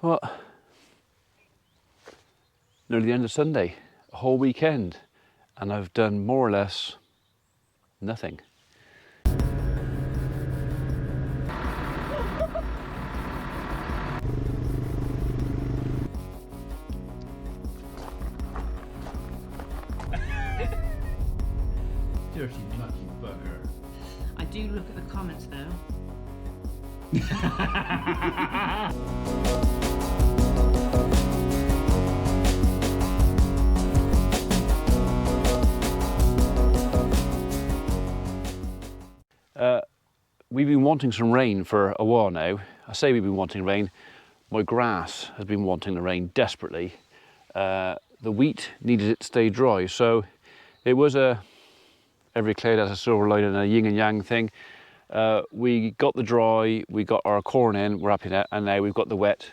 Well, nearly the end of Sunday, a whole weekend, and I've done more or less nothing. Dirty lucky bugger. I do look at the comments though. We've been wanting some rain for a while now. I say we've been wanting rain. My grass has been wanting the rain desperately. The wheat needed it to stay dry, so it was every cloud has a silver lining and a yin and yang thing. We got the dry, we got our corn in, we're happy now, and now we've got the wet,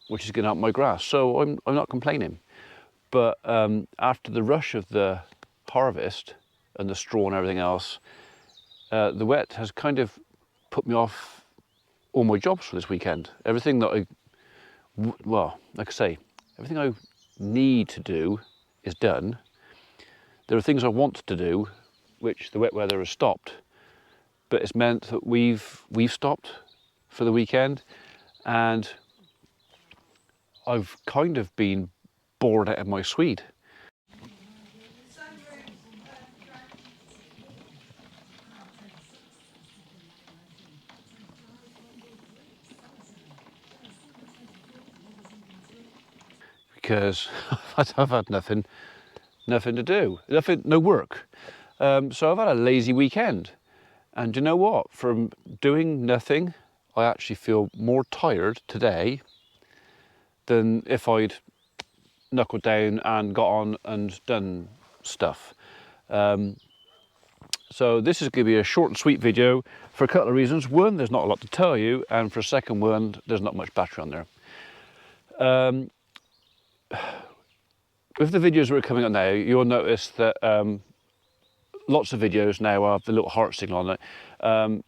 which is going to help my grass. So I'm not complaining. But after the rush of the harvest and the straw and everything else, the wet has kind of put me off all my jobs for this weekend. Everything that well, like I say, everything I need to do is done. There are things I want to do, which the wet weather has stopped, but it's meant that we've stopped for the weekend, and I've kind of been bored out of my Swede. Because I've had nothing to do, no work. So I've had a lazy weekend. And you know what? From doing nothing, I actually feel more tired today than if I'd knuckled down and got on and done stuff. So this is going to be a short and sweet video for a couple of reasons. One, there's not a lot to tell you, and for a second one, there's not much battery on there. With the videos that are coming up now, you'll notice that lots of videos now have the little heart signal on it.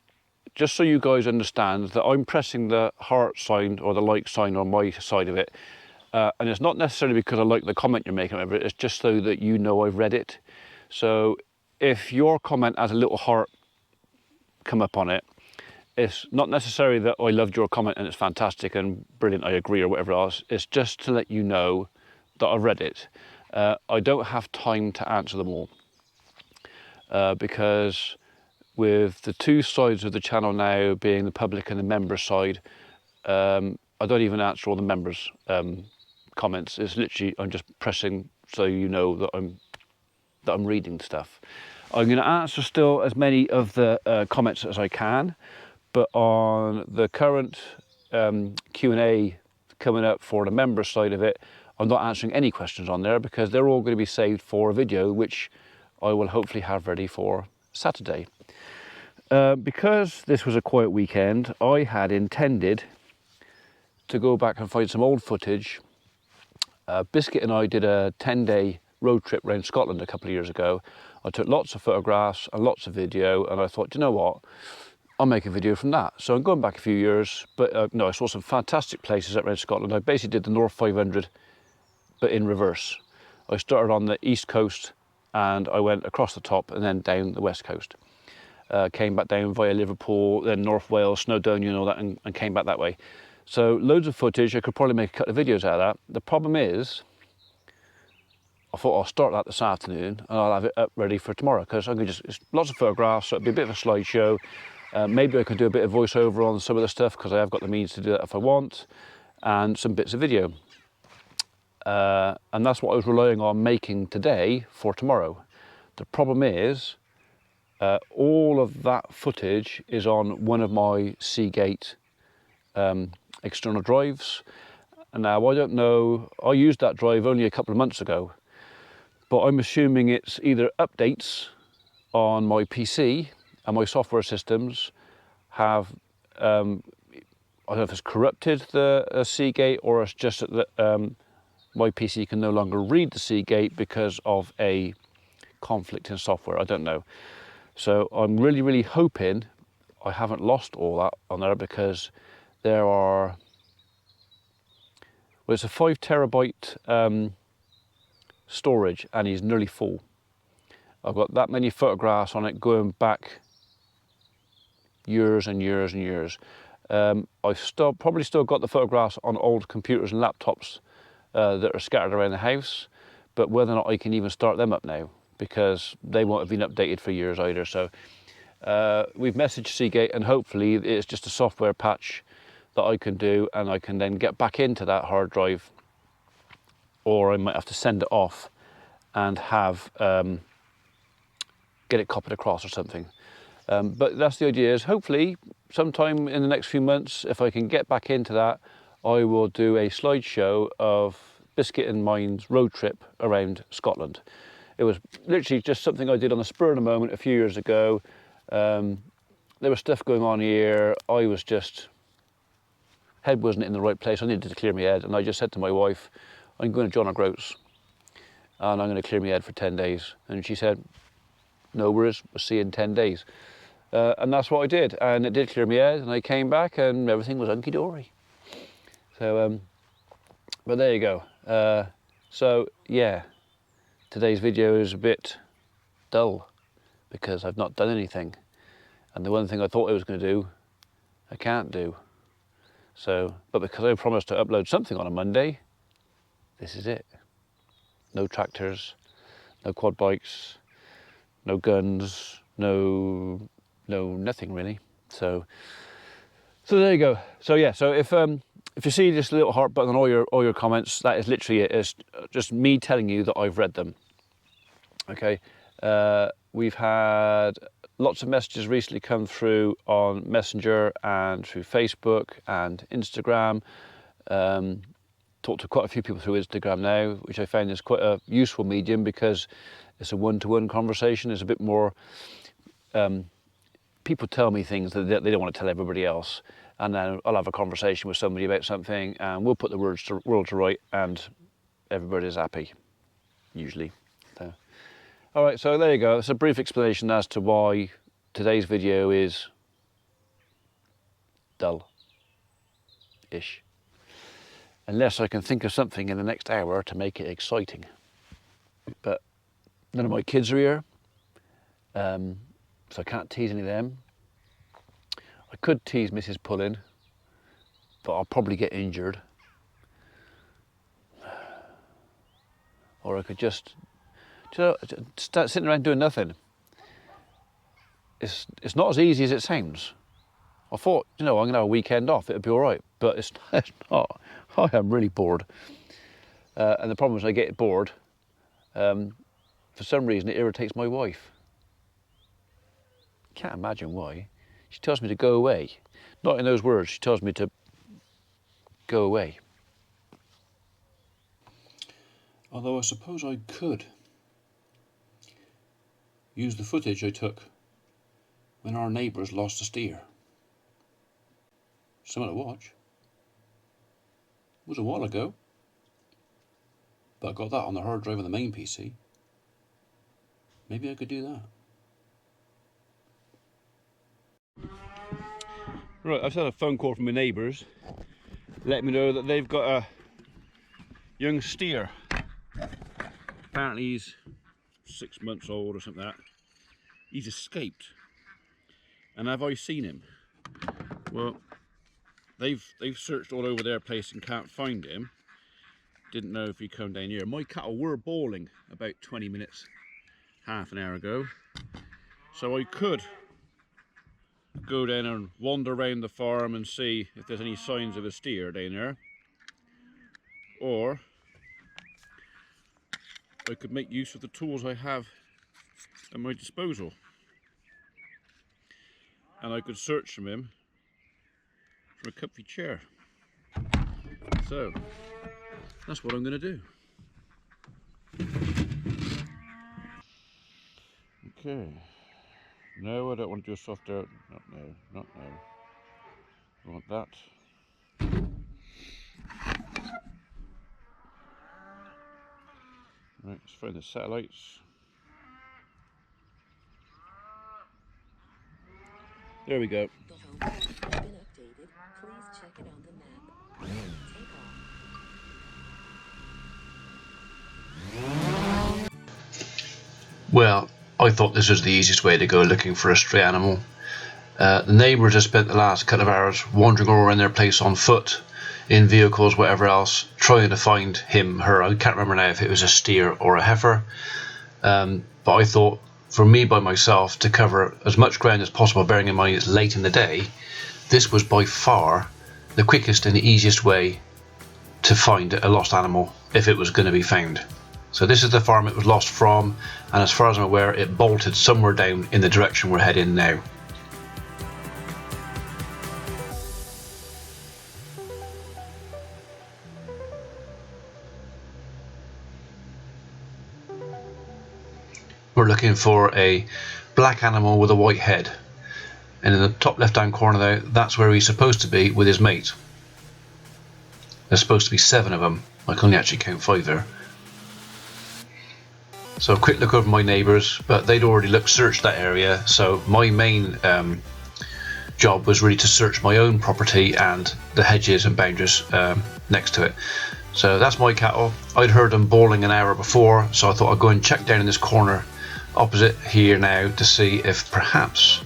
Just so you guys understand that I'm pressing the heart sign or the like sign on my side of it. And it's not necessarily because I like the comment you're making over it, it's just so that you know I've read it. So if your comment has a little heart come up on it, it's not necessarily that I loved your comment and it's fantastic and brilliant, I agree, or whatever else. It's just to let you know that I've read it. I don't have time to answer them all. Because with the two sides of the channel now being the public and the member side, I don't even answer all the members' comments. It's literally, I'm just pressing so you know that I'm reading stuff. I'm going to answer still as many of the comments as I can, but on the current Q&A coming up for the member side of it, I'm not answering any questions on there because they're all going to be saved for a video, which I will hopefully have ready for Saturday. Because this was a quiet weekend, I had intended to go back and find some old footage. Biscuit and I did a 10-day road trip around Scotland a couple of years ago. I took lots of photographs and lots of video, and I thought, you know what, I'll make a video from that. So I'm going back a few years, but no, I saw some fantastic places around Scotland. I basically did the North 500, but in reverse. I started on the east coast and I went across the top and then down the west coast. Came back down via Liverpool, then North Wales, Snowdonia and all that, and came back that way. So loads of footage. I could probably make a couple of videos out of that. The problem is, I thought I'll start that this afternoon and I'll have it up ready for tomorrow, because I'm going to it's lots of photographs, so it'll be a bit of a slideshow. Maybe I could do a bit of voiceover on some of the stuff because I have got the means to do that if I want, and some bits of video. And that's what I was relying on making today for tomorrow. The problem is, all of that footage is on one of my Seagate external drives. And now I don't know, I used that drive only a couple of months ago, but I'm assuming it's either updates on my PC and my software systems have, I don't know if it's corrupted the Seagate, or it's just that my PC can no longer read the Seagate because of a conflict in software. I don't know. So I'm really, hoping I haven't lost all that on there, because there are Well, it's a 5 terabyte storage, and he's nearly full. I've got that many photographs on it going back years and years and years. I've probably still got the photographs on old computers and laptops that are scattered around the house, but whether or not I can even start them up now, because they won't have been updated for years either. So we've messaged Seagate, and hopefully it's just a software patch that I can do, and I can then get back into that hard drive, or I might have to send it off and have get it copied across or something. But that's the idea, is hopefully sometime in the next few months, if I can get back into that, I will do a slideshow of Biscuit and mine's road trip around Scotland. It was literally just something I did on the spur of the moment a few years ago. There was stuff going on here. I was just, head wasn't in the right place. I needed to clear my head, and I just said to my wife, I'm going to John O'Groats and I'm going to clear my head for 10 days. And she said, no worries, we'll see you in 10 days. And that's what I did, and it did clear my head, and I came back and everything was hunky-dory. So, but there you go. So yeah, today's video is a bit dull because I've not done anything. And the one thing I thought I was going to do, I can't do. So, but because I promised to upload something on a Monday, this is it. No tractors, no quad bikes, no guns, no nothing really. So there you go. So yeah, so if you see this little heart button on all your comments, that is literally it. It's just me telling you that I've read them. Okay. We've had lots of messages recently come through on Messenger and through Facebook and Instagram. Talked to quite a few people through Instagram now, which I find is quite a useful medium because it's a one-to-one conversation. It's a bit more, people tell me things that they don't want to tell everybody else. And then I'll have a conversation with somebody about something and we'll put the world to right and everybody's happy, usually. So, all right, so there you go. It's a brief explanation as to why today's video is dull-ish. Unless I can think of something in the next hour to make it exciting. But none of my kids are here, so I can't tease any of them. I could tease Mrs. Pullin, but I'll probably get injured. Or I could just start sitting around doing nothing. It's not as easy as it sounds. I thought, you know, I'm going to have a weekend off, it'll be all right, but it's not. I am really bored. And the problem is I get bored. For some reason, it irritates my wife. Can't imagine why. She tells me to go away. Not in those words, she tells me to go away. Although I suppose I could use the footage I took when our neighbours lost a steer. Something to watch. It was a while ago, but I got that on the hard drive of the main PC. Maybe I could do that. Right, I've had a phone call from my neighbours letting me know that they've got a young steer. Apparently he's 6 months old or something like that. He's escaped. And have I seen him? Well, they've searched all over their place and can't find him. Didn't know if he'd come down here. My cattle were bawling about 20 minutes, half an hour ago. So I could go down and wander around the farm and see if there's any signs of a steer down there. Or I could make use of the tools I have at my disposal. And I could search from him for a comfy chair. So that's what I'm going to do. Okay. No, I don't want to do a soft dirt. Not now, not now. I want that. Right, let's find the satellites. There we go. The home page has been updated. Please check it on the map. Take off. Well, I thought this was the easiest way to go looking for a stray animal. The neighbours have spent the last couple of hours wandering all around their place on foot, in vehicles, whatever else, trying to find him, her. I can't remember now if it was a steer or a heifer. But I thought, for me by myself, to cover as much ground as possible, bearing in mind it's late in the day, this was by far the quickest and easiest way to find a lost animal if it was going to be found. So this is the farm it was lost from, and as far as I'm aware, it bolted somewhere down in the direction we're heading now. We're looking for a black animal with a white head, and in the top left hand corner there, that's where he's supposed to be with his mate. There's supposed to be 7 of them. I can only actually count 5 there. So a quick look over my neighbours, but they'd already searched that area, so my main job was really to search my own property and the hedges and boundaries next to it. So that's my cattle. I'd heard them bawling an hour before, so I thought I'd go and check down in this corner opposite here now to see if perhaps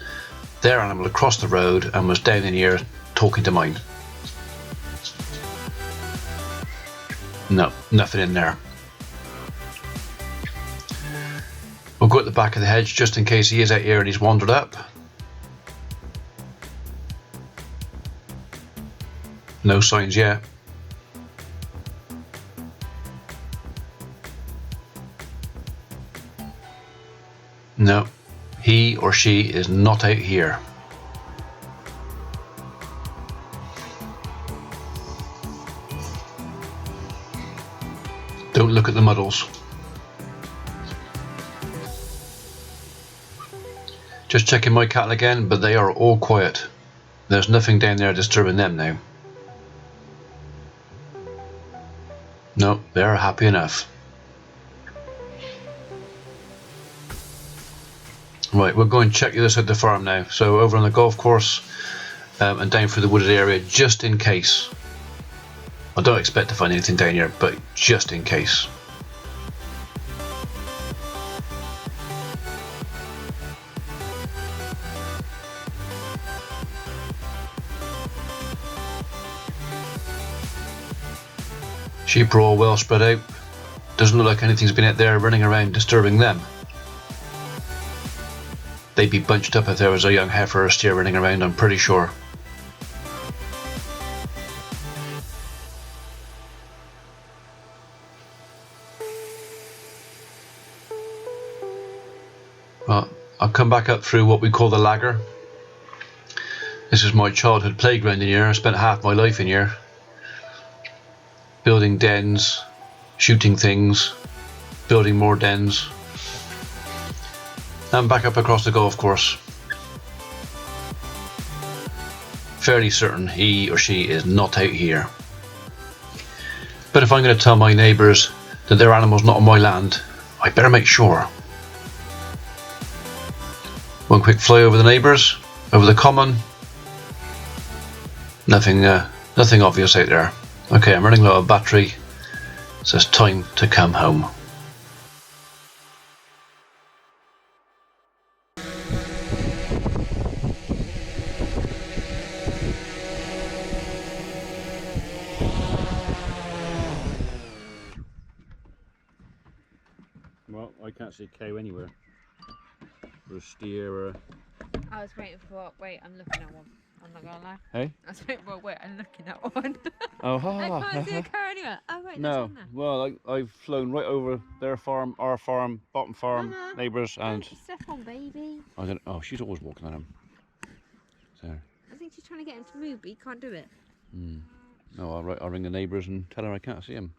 their animal had crossed the road and was down in here talking to mine. No, nothing in there. We'll go at the back of the hedge just in case he is out here and he's wandered up. No signs yet. No, he or she is not out here. Don't look at the muddles. Just checking my cattle again, but they are all quiet. There's nothing down there disturbing them now. No, they're happy enough. Right, we're going to check the other side of the farm now. So over on the golf course and down through the wooded area, just in case. I don't expect to find anything down here, but just in case. Sheep are all well spread out. Doesn't look like anything's been out there running around disturbing them. They'd be bunched up if there was a young heifer or steer running around, I'm pretty sure. Well, I'll come back up through what we call the lagger. This is my childhood playground in here. I spent half my life in here. Building dens, shooting things, building more dens. And back up across the golf course. Fairly certain he or she is not out here. But if I'm going to tell my neighbours that their animal's not on my land, I better make sure. One quick fly over the neighbours, over the common. Nothing obvious out there. Okay, I'm running low on battery, so it's time to come home. Well, I can't see a cow anywhere. Or a steer or a... I was waiting for. Wait, I'm looking at one. I'm not gonna lie. Hey? I was waiting for. Wait, I'm looking at one. Oh, I can't see a car anywhere. Oh wait, there's no. one there. Well, I've flown right over their farm, our farm, bottom farm, Mama, neighbours, and step on, baby. I don't. Oh, she's always walking on him. So. I think she's trying to get him to move, but he can't do it. No, I'll ring the neighbours and tell her I can't see him.